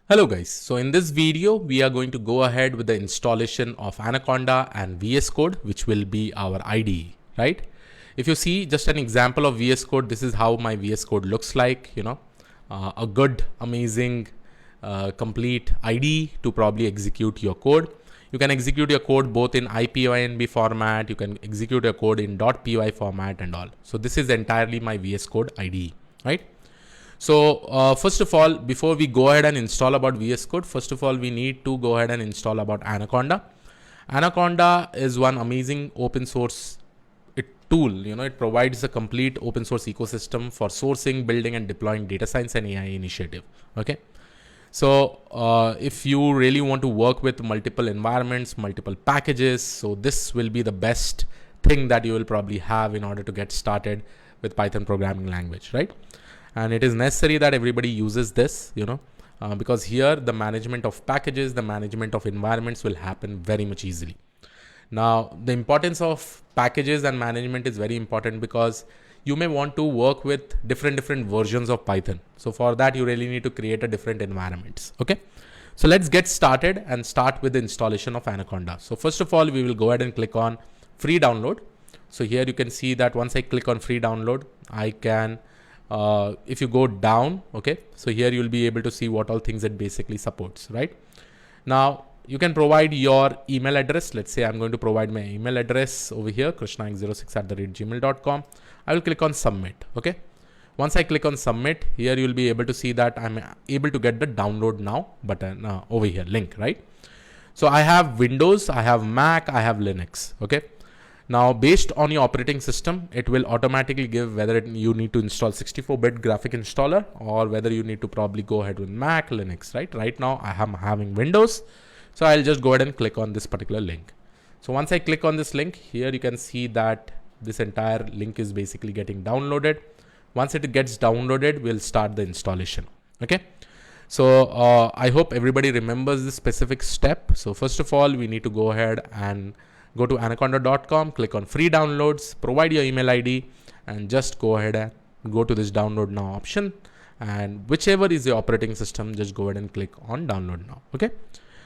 Hello guys, so in this video we are going to go ahead with the installation of Anaconda and VS Code, which will be our IDE, right? If you see just an example of VS Code, this is how my VS Code looks like, a good, amazing, complete IDE to probably execute your code. You can execute your code both in IPYNB format, you can execute your code in .py format and all. So this is entirely my VS Code IDE, right? So first of all, before we go ahead and install about VS Code, first of all, we need to go ahead and install about Anaconda. Anaconda is one amazing open source tool. It provides a complete open source ecosystem for sourcing, building and deploying data science and AI initiative. Okay. So if you really want to work with multiple environments, multiple packages, so this will be the best thing that you will probably have in order to get started with Python programming language, right? And it is necessary that everybody uses this, because here the management of packages, the management of environments will happen very much easily. Now, the importance of packages and management is very important because you may want to work with different versions of Python. So for that, you really need to create a different environments. Okay. So let's get started and start with the installation of Anaconda. So first of all, we will go ahead and click on free download. So here you can see that once I click on free download, I can if you go down, okay, so here you'll be able to see what all things it basically supports, right? Now you can provide your email address. Let's say I'm going to provide my email address over here, krishna06@gmail.com. I will click on submit. Okay. Once I click on submit, here you'll be able to see that I'm able to get the download now button over here link, right? So I have Windows, I have Mac, I have Linux. Okay. Now, based on your operating system, it will automatically give whether you need to install 64-bit graphic installer or whether you need to probably go ahead with Mac, Linux, right? Right now, I am having Windows. So I'll just go ahead and click on this particular link. So once I click on this link, here you can see that this entire link is basically getting downloaded. Once it gets downloaded, we'll start the installation. Okay. So I hope everybody remembers this specific step. So first of all, we need to go ahead and go to anaconda.com, click on free downloads, provide your email ID, and just go ahead and go to this download now option. And whichever is your operating system, just go ahead and click on download now. Okay.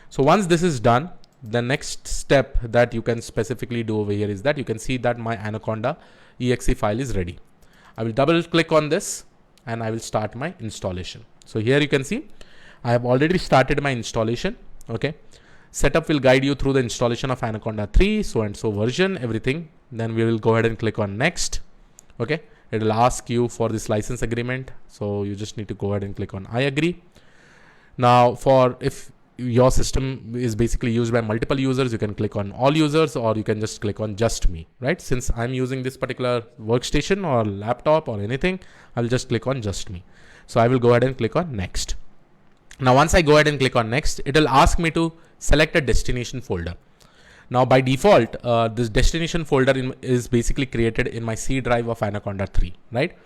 So once this is done, the next step that you can specifically do over here is that you can see that my Anaconda exe file is ready. I will double click on this and I will start my installation. So here you can see I have already started my installation. Okay. Setup will guide you through the installation of Anaconda 3, so and so version, everything. Then we will go ahead and click on next. Okay. It will ask you for this license agreement. So you just need to go ahead and click on I agree. Now if your system is basically used by multiple users, you can click on all users or you can just click on just me, right? Since I'm using this particular workstation or laptop or anything, I'll just click on just me. So I will go ahead and click on next. Now, once I go ahead and click on next, it will ask me to select a destination folder. Now, by default, this destination folder is basically created in my C drive of Anaconda 3, right?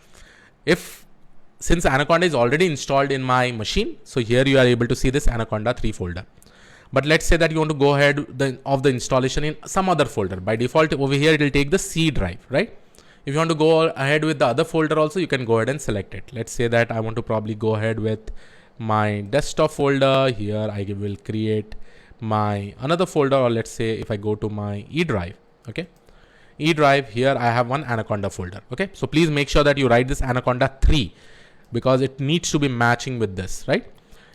Since Anaconda is already installed in my machine, so here you are able to see this Anaconda 3 folder. But let's say that you want to go ahead of the installation in some other folder. By default, over here, it will take the C drive, right? If you want to go ahead with the other folder also, you can go ahead and select it. Let's say that I want to probably go ahead with my desktop folder. Here I will create my another folder, or let's say if I go to my E drive, okay, E drive, here I have one Anaconda folder. Okay, so please make sure that you write this Anaconda 3 because it needs to be matching with this, right?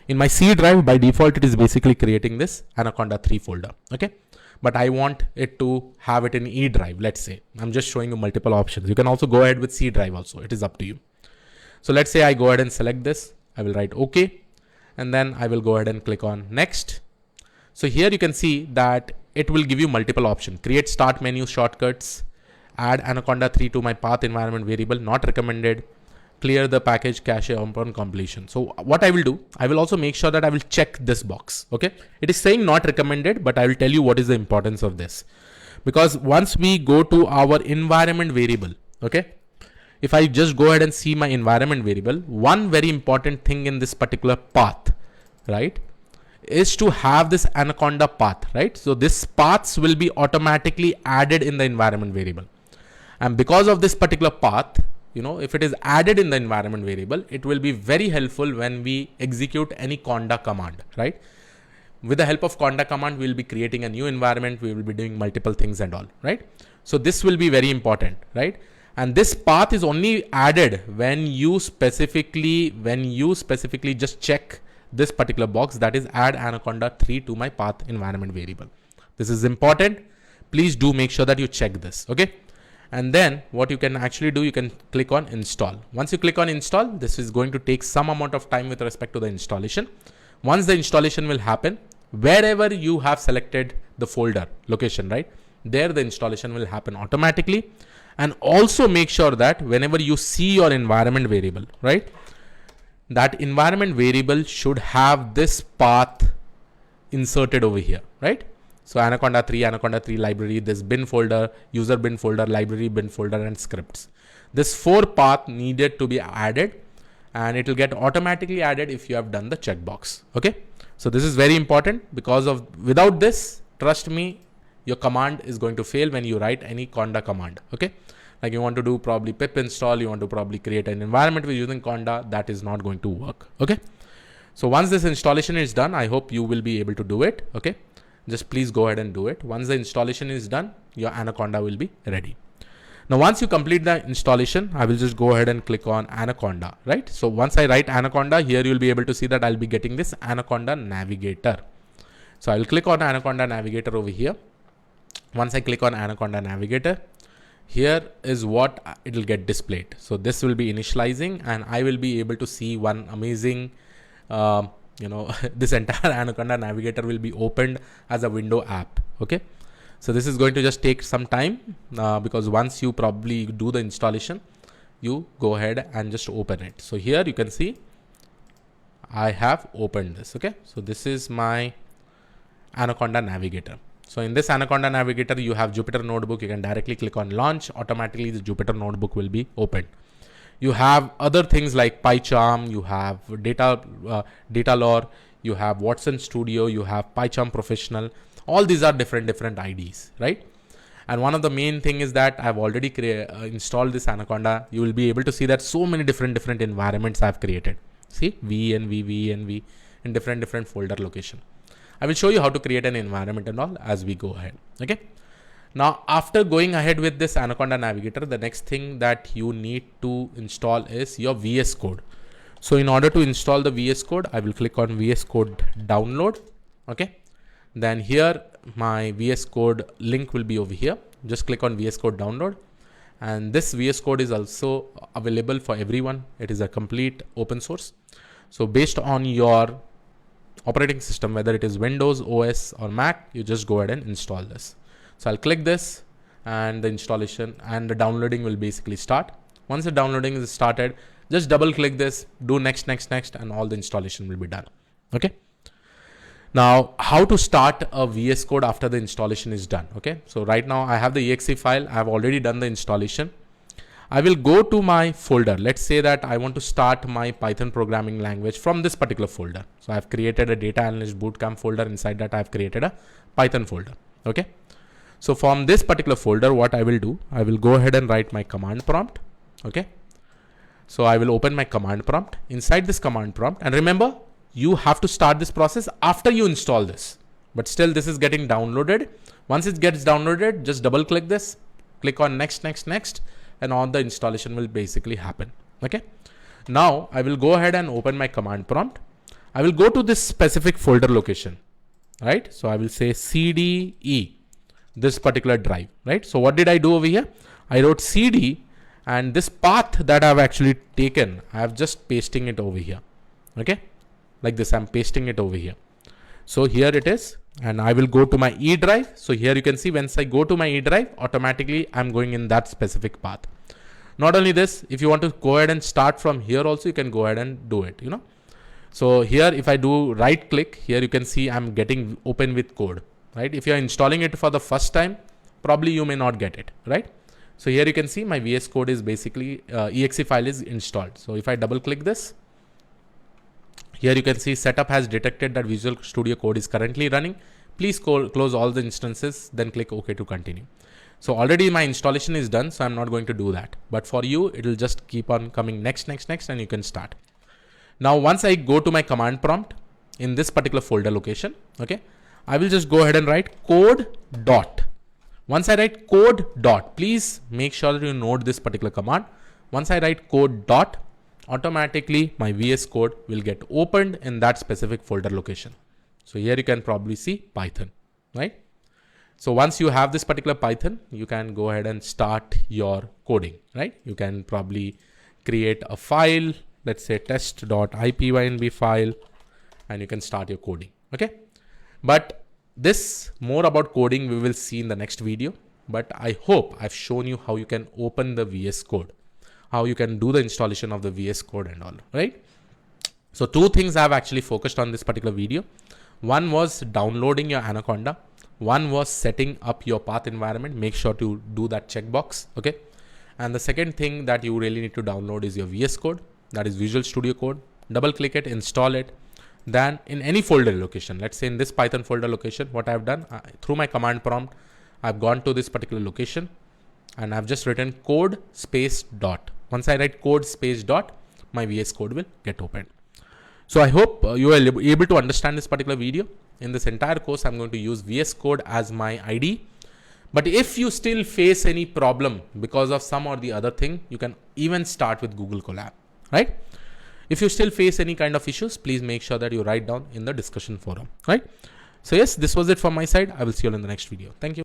In my C drive, by default, it is basically creating this Anaconda 3 folder. Okay, but I want it to have it in E drive. Let's say I'm just showing you multiple options. You can also go ahead with C drive also. It is up to you. So let's say I go ahead and select this. I will write OK, and then I will go ahead and click on next. So here you can see that it will give you multiple options. Create start menu shortcuts, add Anaconda 3 to my path environment variable, not recommended, clear the package cache upon completion. So what I will do, I will also make sure that I will check this box. Okay. It is saying not recommended, but I will tell you what is the importance of this. Because once we go to our environment variable, okay, if I just go ahead and see my environment variable, one very important thing in this particular path, right, is to have this Anaconda path, right? So this paths will be automatically added in the environment variable. And because of this particular path, if it is added in the environment variable, it will be very helpful when we execute any conda command, right? With the help of conda command, we'll be creating a new environment. We will be doing multiple things and all, right? So this will be very important, right? And this path is only added when you specifically just check this particular box, that is add Anaconda 3 to my path environment variable. This is important. Please do make sure that you check this, okay? And then what you can actually do, you can click on install. Once you click on install, this is going to take some amount of time with respect to the installation. Once the installation will happen, wherever you have selected the folder location, right, there the installation will happen automatically. And also make sure that whenever you see your environment variable, right, that environment variable should have this path inserted over here, right? So Anaconda 3 library, this bin folder, user bin folder, library bin folder, and scripts. This 4 path needed to be added, and it will get automatically added if you have done the checkbox. Okay. So this is very important, because without this, trust me, your command is going to fail when you write any conda command. Okay. Like you want to do probably pip install, you want to probably create an environment with using conda, that is not going to work. Okay. So once this installation is done, I hope you will be able to do it. Okay. Just please go ahead and do it. Once the installation is done, your Anaconda will be ready. Now, once you complete the installation, I will just go ahead and click on Anaconda, right? So once I write Anaconda, here you'll be able to see that I'll be getting this Anaconda Navigator. So I'll click on Anaconda Navigator over here. Once I click on Anaconda Navigator, here is what it will get displayed. So this will be initializing, and I will be able to see one amazing, this entire Anaconda Navigator will be opened as a window app. Okay. So this is going to just take some time because once you probably do the installation, you go ahead and just open it. So here you can see I have opened this. Okay. So this is my Anaconda Navigator. So in this Anaconda Navigator, you have Jupyter Notebook. You can directly click on launch. Automatically the Jupyter Notebook will be opened. You have other things like PyCharm, you have data lore, you have Watson Studio, you have PyCharm Professional. All these are different IDs, right? And one of the main thing is that I've already installed this Anaconda. You will be able to see that so many different environments I've created. See, V and V in different folder location. I will show you how to create an environment and all as we go ahead. Okay. Now, after going ahead with this Anaconda Navigator, the next thing that you need to install is your VS Code. So in order to install the VS Code, I will click on VS Code download. Okay. Then here my VS Code link will be over here. Just click on VS Code download. And this VS Code is also available for everyone. It is a complete open source. So based on your operating system, whether it is Windows, OS or Mac, you just go ahead and install this. So I'll click this and the installation and the downloading will basically start. Once the downloading is started, just double click this, do next, and all the installation will be done. Okay. Now, how to start a VS Code after the installation is done. Okay. So right now I have the exe file. I have already done the installation. I will go to my folder. Let's say that I want to start my Python programming language from this particular folder. So I've created a data analyst bootcamp folder. Inside that I've created a Python folder. Okay. So from this particular folder, what I will do, I will go ahead and write my command prompt. Okay. So I will open my command prompt. Inside this command prompt, and remember, you have to start this process after you install this, but still this is getting downloaded. Once it gets downloaded, just double click this, click on next, and all the installation will basically happen. Okay. Now I will go ahead and open my command prompt. I will go to this specific folder location, right? So I will say CDE, this particular drive, right? So what did I do over here? I wrote CD, and this path that I've actually taken, I have just pasting it over here. Okay. Like this, I'm pasting it over here. So here it is, and I will go to my E drive. So here you can see once I go to my E drive, automatically I'm going in that specific path. Not only this, if you want to go ahead and start from here also, you can go ahead and do it, So here, if I do right click here, you can see I'm getting open with code, right? If you're installing it for the first time, probably you may not get it, right? So here you can see my VS Code is basically exe file is installed. So if I double click this, here you can see setup has detected that Visual Studio Code is currently running. Please close all the instances, then click OK to continue. So already my installation is done, so I'm not going to do that. But for you, it will just keep on coming next, and you can start. Now, once I go to my command prompt in this particular folder location, okay, I will just go ahead and write code dot. Once I write code dot, please make sure that you note this particular command. Once I write code dot, automatically my VS Code will get opened in that specific folder location. So here you can probably see Python, right? So once you have this particular Python, you can go ahead and start your coding, right? You can probably create a file, let's say test.ipynb file, and you can start your coding, okay? But this more about coding we will see in the next video. But I hope I've shown you how you can open the VS Code, how you can do the installation of the VS Code and all, right? So two things I've actually focused on this particular video. One was downloading your Anaconda. One was setting up your path environment. Make sure to do that checkbox, okay? And the second thing that you really need to download is your VS Code, that is Visual Studio Code. Double click it, install it. Then in any folder location, let's say in this Python folder location, what I've done through my command prompt, I've gone to this particular location and I've just written code space dot. Once I write code space dot, my VS Code will get opened. So I hope you are able to understand this particular video. In this entire course, I'm going to use VS Code as my IDE. But if you still face any problem because of some or the other thing, you can even start with Google Colab, right? If you still face any kind of issues, please make sure that you write down in the discussion forum, right? So yes, this was it from my side. I will see you all in the next video. Thank you.